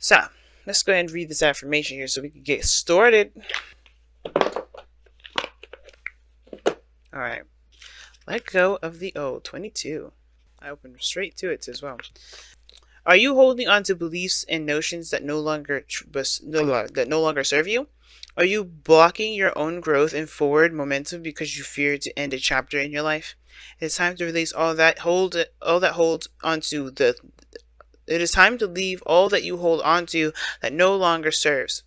So let's go ahead and read this affirmation here so we can get started. All right. Let go of the old. 22. I opened straight to it as well. Are you holding on to beliefs and notions that no longer serve you? Are you blocking your own growth and forward momentum because you fear to end a chapter in your life? It's time to release hold onto the. It is time to leave all that you hold onto that no longer serves.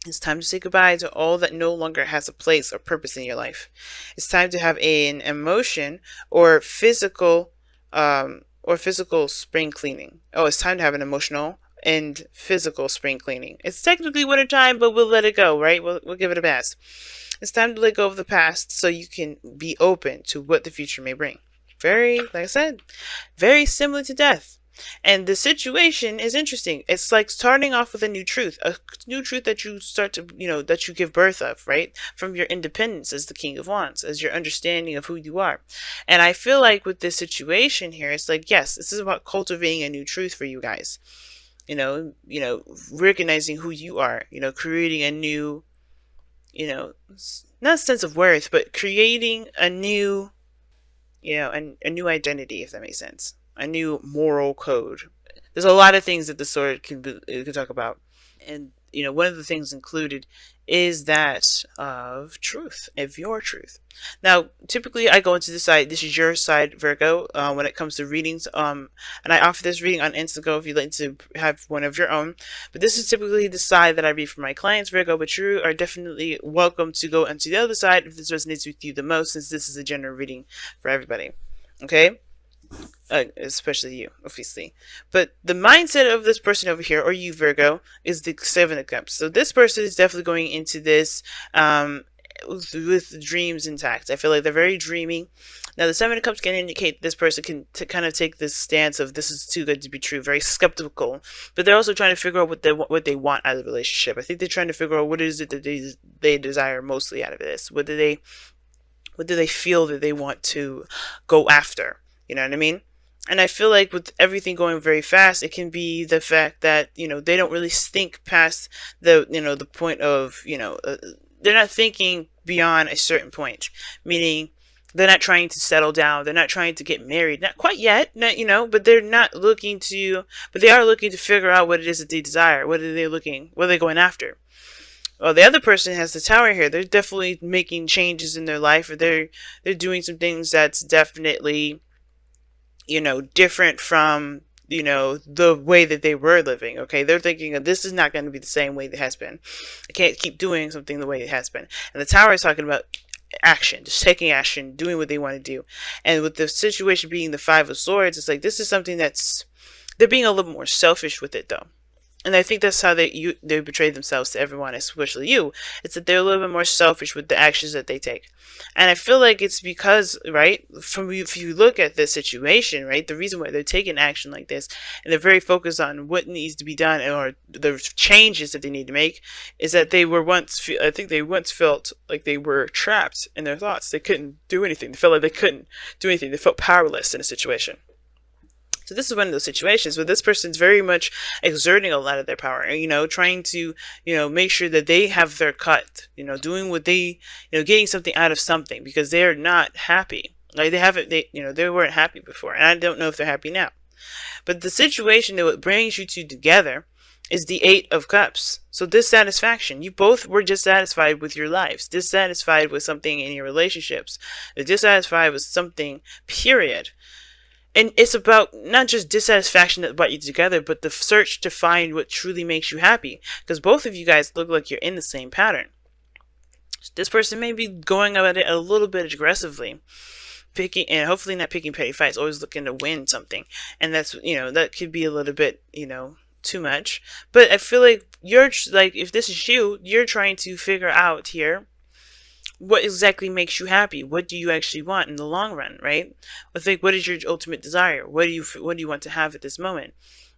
It's time to say goodbye to all that no longer has a place or purpose in your life. It's time to have an emotion or physical spring cleaning. Oh, it's time to have an emotional and physical spring cleaning. It's technically winter time, but we'll let it go, right? We'll give it a pass. It's time to let go of the past so you can be open to what the future may bring. Very, like I said, very similar to death. And the situation is interesting. It's like starting off with a new truth that you start to, that you give birth of, right? From your independence as the King of Wands, as your understanding of who you are. And I feel like with this situation here, it's like, yes, this is about cultivating a new truth for you guys. Recognizing who you are, creating a new, not a sense of worth, but creating a new, a new identity, if that makes sense. A new moral code. There's a lot of things that the sword can talk about, and one of the things included is that of truth, of your truth. Now, typically, I go into this side. This is your side, Virgo, when it comes to readings. And I offer this reading on Instagram if you'd like to have one of your own. But this is typically the side that I read for my clients, Virgo. But you are definitely welcome to go onto the other side if this resonates with you the most, since this is a general reading for everybody. Okay. Especially you, obviously. But the mindset of this person over here, or you, Virgo, is the Seven of Cups. So this person is definitely going into this with dreams intact. I feel like they're very dreamy. Now, the Seven of Cups can indicate this person can kind of take this stance of this is too good to be true, very skeptical. But they're also trying to figure out what they want out of the relationship. I think they're trying to figure out what is it that they desire mostly out of this. What do they feel that they want to go after? You know what I mean? And I feel like with everything going very fast, it can be the fact that, they don't really think past the point of, they're not thinking beyond a certain point, meaning they're not trying to settle down. They're not trying to get married. Not quite yet, but they're not looking to, but they are looking to figure out what it is that they desire. What are they going after? Well, the other person has the Tower here. They're definitely making changes in their life, or they're doing some things that's definitely, different from, the way that they were living. Okay. They're thinking this is not going to be the same way it has been. I can't keep doing something the way it has been. And the Tower is talking about action, just taking action, doing what they want to do. And with the situation being the Five of Swords, it's like, this is something they're being a little more selfish with it though. And I think that's how they betray themselves to everyone, especially you. It's that they're a little bit more selfish with the actions that they take. And I feel like it's because, right, if you look at this situation, right, the reason why they're taking action like this, and they're very focused on what needs to be done or the changes that they need to make, is that they once felt like they were trapped in their thoughts. They couldn't do anything. They felt like they couldn't do anything. They felt powerless in a situation. So this is one of those situations where this person's very much exerting a lot of their power, trying to, make sure that they have their cut, doing what they, getting something out of something, because they're not happy. Like they weren't happy before, and I don't know if they're happy now. But the situation that brings you two together is the Eight of Cups. So dissatisfaction. You both were dissatisfied with your lives, dissatisfied with something in your relationships, dissatisfied with something, period. And it's about not just dissatisfaction that brought you together, but the search to find what truly makes you happy. Because both of you guys look like you're in the same pattern. This person may be going about it a little bit aggressively, and hopefully not picking petty fights, always looking to win something. And that's, that could be a little bit, too much. But I feel like if this is you, you're trying to figure out here, what exactly makes you happy? What do you actually want in the long run, right? I think, what is your ultimate desire? What do you want to have at this moment?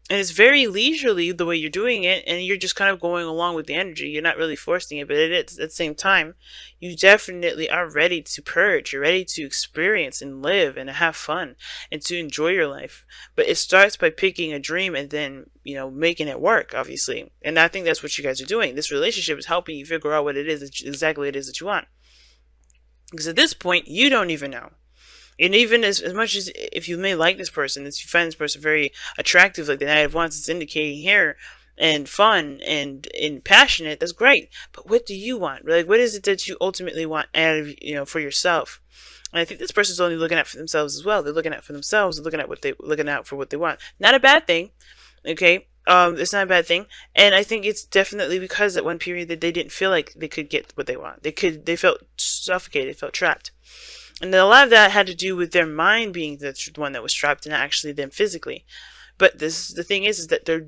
And it's very leisurely the way you're doing it, and you're just kind of going along with the energy. You're not really forcing it, but it is at the same time, you definitely are ready to purge. You're ready to experience and live and have fun and to enjoy your life. But it starts by picking a dream and then, making it work, obviously. And I think that's what you guys are doing. This relationship is helping you figure out what it is, exactly what it is that you want. Because at this point, you don't even know. And even as much as if you may like this person, if you find this person very attractive, like the Knight of Wands is indicating here, and fun and passionate, that's great. But what do you want? Like, what is it that you ultimately want out of, for yourself? And I think this person's only looking out for themselves as well. They're looking out for themselves, looking at looking out for what they want. Not a bad thing, okay? It's not a bad thing, and I think it's definitely because at one period that they didn't feel like they could get what they want. They felt suffocated, felt trapped. And a lot of that had to do with their mind being the one that was trapped and not actually them physically. But the thing is that they're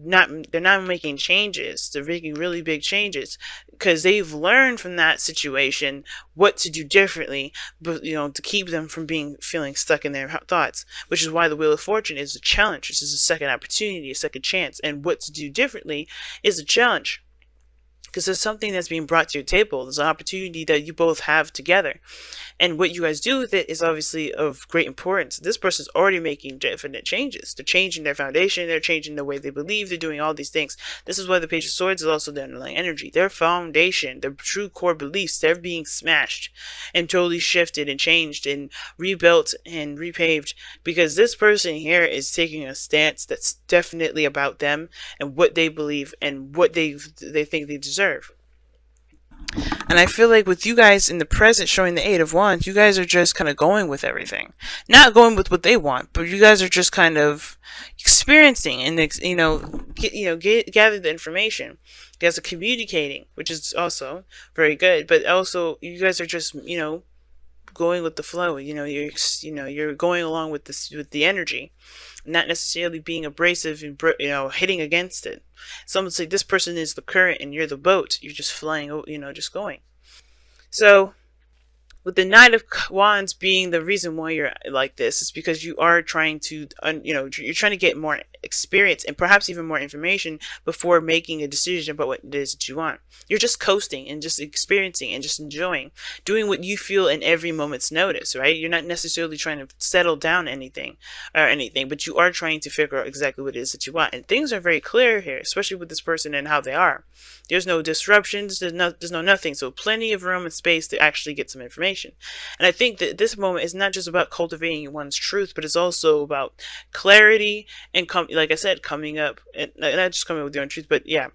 not making changes. They're making really big changes because they've learned from that situation what to do differently, but to keep them from feeling stuck in their thoughts. Which is why the Wheel of Fortune is a challenge. This is a second opportunity, a second chance, and what to do differently is a challenge. Because there's something that's being brought to your table. There's an opportunity that you both have together. And what you guys do with it is obviously of great importance. This person's already making definite changes. They're changing their foundation. They're changing the way they believe. They're doing all these things. This is why the Page of Swords is also the underlying energy. Their foundation, their true core beliefs, they're being smashed and totally shifted and changed and rebuilt and repaved. Because this person here is taking a stance that's definitely about them and what they believe and what they think they deserve. And I feel like with you guys in the present showing the Eight of Wands, you guys are just kind of going with everything. Not going with what they want, but you guys are just kind of experiencing and, gather the information. You guys are communicating, which is also very good. But also, you guys are just, going with the flow. You're going along with with the energy, not necessarily being abrasive and hitting against it. Someone say this person is the current and you're the boat. You're just flying, just going. So with the Knight of Wands being the reason why you're like this, is because you are trying to, you're trying to get more experience and perhaps even more information before making a decision about what it is that you want. You're just coasting and just experiencing and just enjoying, doing what you feel in every moment's notice, right? You're not necessarily trying to settle down anything, but you are trying to figure out exactly what it is that you want. And things are very clear here, especially with this person and how they are. There's no disruptions, there's no nothing, so plenty of room and space to actually get some information. And I think that this moment is not just about cultivating one's truth, but it's also about clarity and, like I said, coming up, and not just coming up with your own truth, but yeah,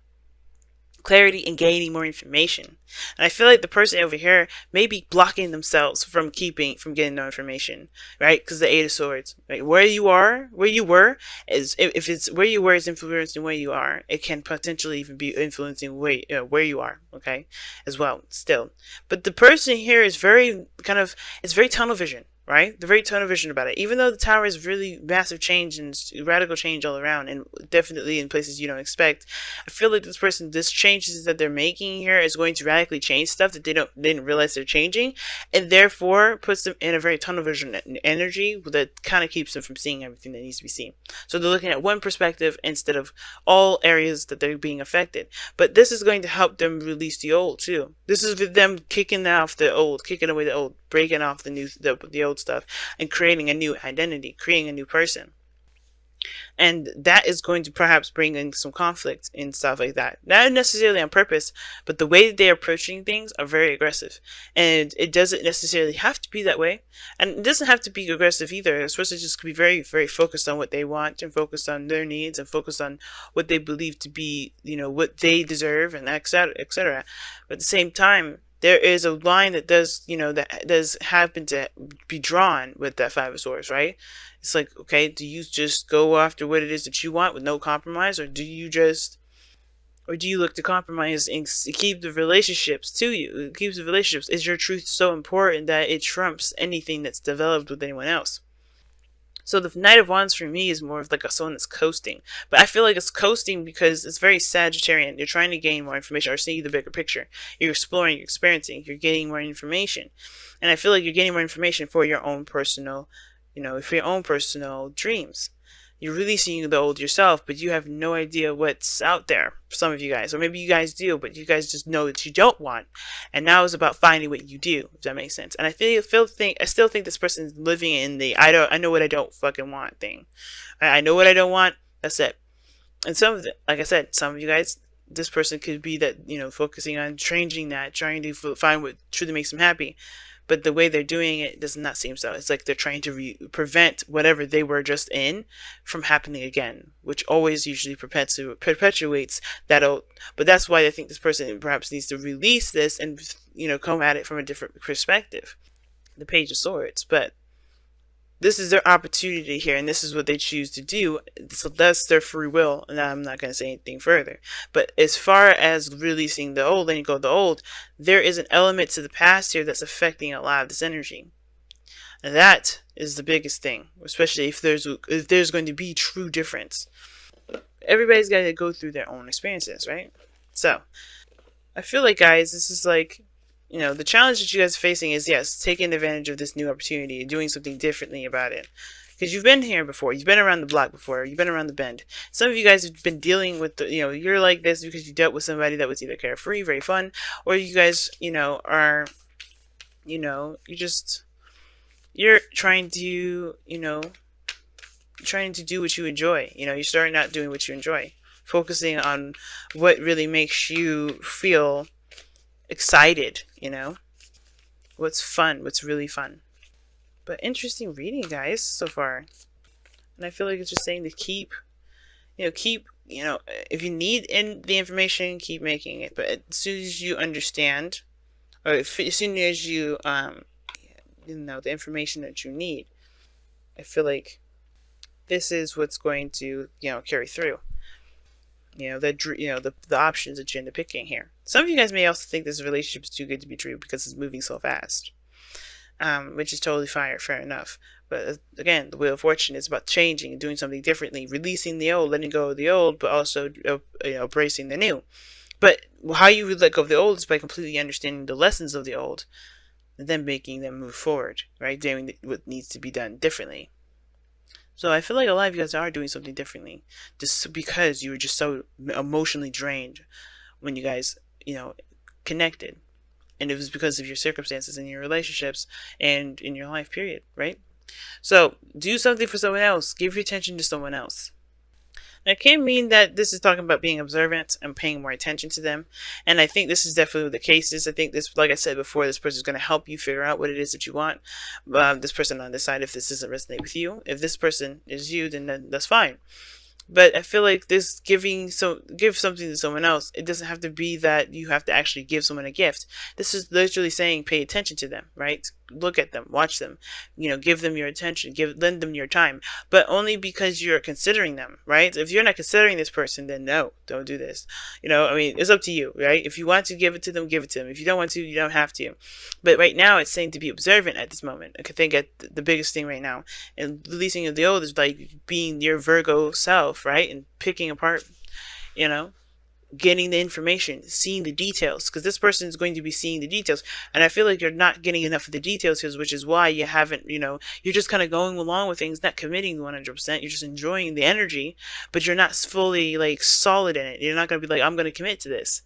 clarity and gaining more information. And I feel like the person over here may be blocking themselves from getting no information, right? Because the Eight of Swords, right? Where you were is, if it's where you were is influencing where you are, it can potentially even be influencing where you are, okay, as well, still. But the person here is it's very tunnel vision. Right? The very tunnel vision about it. Even though the Tower is really massive change and radical change all around, and definitely in places you don't expect, I feel like this changes that they're making here is going to radically change stuff that they didn't realize they're changing, and therefore puts them in a very tunnel vision energy that kind of keeps them from seeing everything that needs to be seen. So they're looking at one perspective instead of all areas that they're being affected. But this is going to help them release the old too. This is them kicking away the old, breaking off the old stuff and creating a new identity, creating a new person. And that is going to perhaps bring in some conflict and stuff like that. Not necessarily on purpose, but the way that they're approaching things are very aggressive. And it doesn't necessarily have to be that way. And it doesn't have to be aggressive either. It's supposed to just be very, very focused on what they want and focused on their needs and focused on what they believe to be, what they deserve and etc., etc. But at the same time, there is a line that does happen to be drawn with that Five of Swords, right? It's like, okay, do you just go after what it is that you want with no compromise, or do you look to compromise and keep the relationships to you? It keeps the relationships. Is your truth so important that it trumps anything that's developed with anyone else? So the Knight of Wands for me is more of like someone that's coasting. But I feel like it's coasting because it's very Sagittarian. You're trying to gain more information or see the bigger picture. You're exploring, you're experiencing, you're getting more information. And I feel like you're getting more information for your own personal, for your own personal dreams. You're releasing the old yourself, but you have no idea what's out there. Some of you guys, or maybe you guys do, but you guys just know that you don't want. And now it's about finding what you do. If that makes sense. And I still think this person is living in the I know what I don't fucking want thing. I know what I don't want. That's it. And some of it, like I said, some of you guys, this person could be that, focusing on changing that, trying to find what truly makes them happy. But the way they're doing it does not seem so. It's like they're trying to prevent whatever they were just in from happening again, which always usually perpetuates that old. But that's why I think this person perhaps needs to release this and, come at it from a different perspective. The Page of Swords. But this is their opportunity here, and this is what they choose to do. So that's their free will, and I'm not going to say anything further. But as far as releasing the old, letting go of the old, there is an element to the past here that's affecting a lot of this energy. And that is the biggest thing, especially if there's going to be true difference. Everybody's got to go through their own experiences, right? So, I feel like, guys, this is like, the challenge that you guys are facing is, yes, taking advantage of this new opportunity and doing something differently about it. Because you've been here before. You've been around the block before. You've been around the bend. Some of you guys have been dealing with, you're like this because you dealt with somebody that was either carefree, very fun, or you guys, are, you're trying to, trying to do what you enjoy. You're starting out doing what you enjoy. Focusing on what really makes you feel excited, what's fun, what's really fun. But interesting reading, guys, so far. And I feel like it's just saying to keep, if you need the information, keep making it. But as soon as you understand, or as soon as you, the information that you need, I feel like this is what's going to, carry through. The options that you end up picking here. Some of you guys may also think this relationship is too good to be true because it's moving so fast, which is totally fair enough. But again, the Wheel of Fortune is about changing and doing something differently, releasing the old, letting go of the old, but also embracing the new. But how you would let go of the old is by completely understanding the lessons of the old, and then making them move forward, right? Doing what needs to be done differently. So I feel like a lot of you guys are doing something differently, just because you were just so emotionally drained when you guys, connected. And it was because of your circumstances and your relationships and in your life, period, right? So do something for someone else. Give your attention to someone else. It can mean that this is talking about being observant and paying more attention to them. And I think this is definitely what the case is. I think this, like I said before, this person is going to help you figure out what it is that you want. This person on this side, if this doesn't resonate with you. If this person is you, then that's fine. But I feel like this give something to someone else. It doesn't have to be that you have to actually give someone a gift. This is literally saying pay attention to them, right? Look at them, watch them, give them your attention, lend them your time, but only because you're considering them, right? If you're not considering this person, then no, don't do this. It's up to you, right? If you want to give it to them, give it to them. If you don't want to, you don't have to. But right now, it's saying to be observant at this moment. I think at the biggest thing right now, and releasing of the old is like being your Virgo self, right? And picking apart, getting the information, seeing the details, because this person is going to be seeing the details. And I feel like you're not getting enough of the details here, which is why you haven't, you're just kind of going along with things, not committing 100%. You're just enjoying the energy, but you're not fully like solid in it. You're not going to be like, I'm going to commit to this.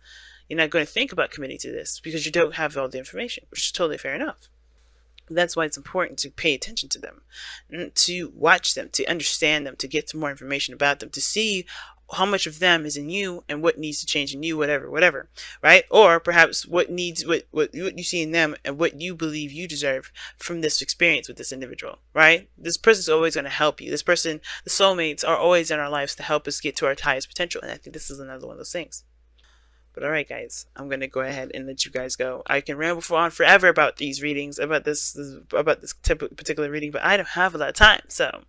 You're not going to think about committing to this because you don't have all the information, which is totally fair enough. That's why it's important to pay attention to them, to watch them, to understand them, to get more information about them, to see how much of them is in you and what needs to change in you, whatever, right? Or perhaps what you see in them and what you believe you deserve from this experience with this individual, right? This person's always going to help you. This person, the soulmates, are always in our lives to help us get to our highest potential. And I think this is another one of those things. But alright guys, I'm going to go ahead and let you guys go. I can ramble on forever about these readings, about this particular reading, but I don't have a lot of time, so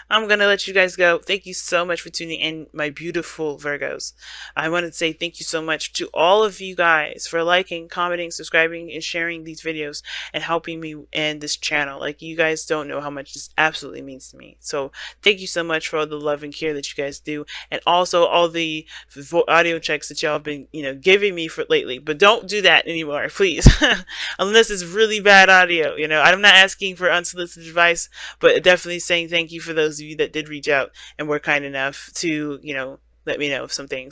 I'm going to let you guys go. Thank you so much for tuning in, my beautiful Virgos. I want to say thank you so much to all of you guys for liking, commenting, subscribing, and sharing these videos and helping me and this channel. Like, you guys don't know how much this absolutely means to me. So thank you so much for all the love and care that you guys do, and also all the audio checks that y'all have been, giving me for lately. But don't do that anymore, please. Unless it's really bad audio. I'm not asking for unsolicited advice, but definitely saying thank you you for those of you that did reach out and were kind enough to, let me know of some things.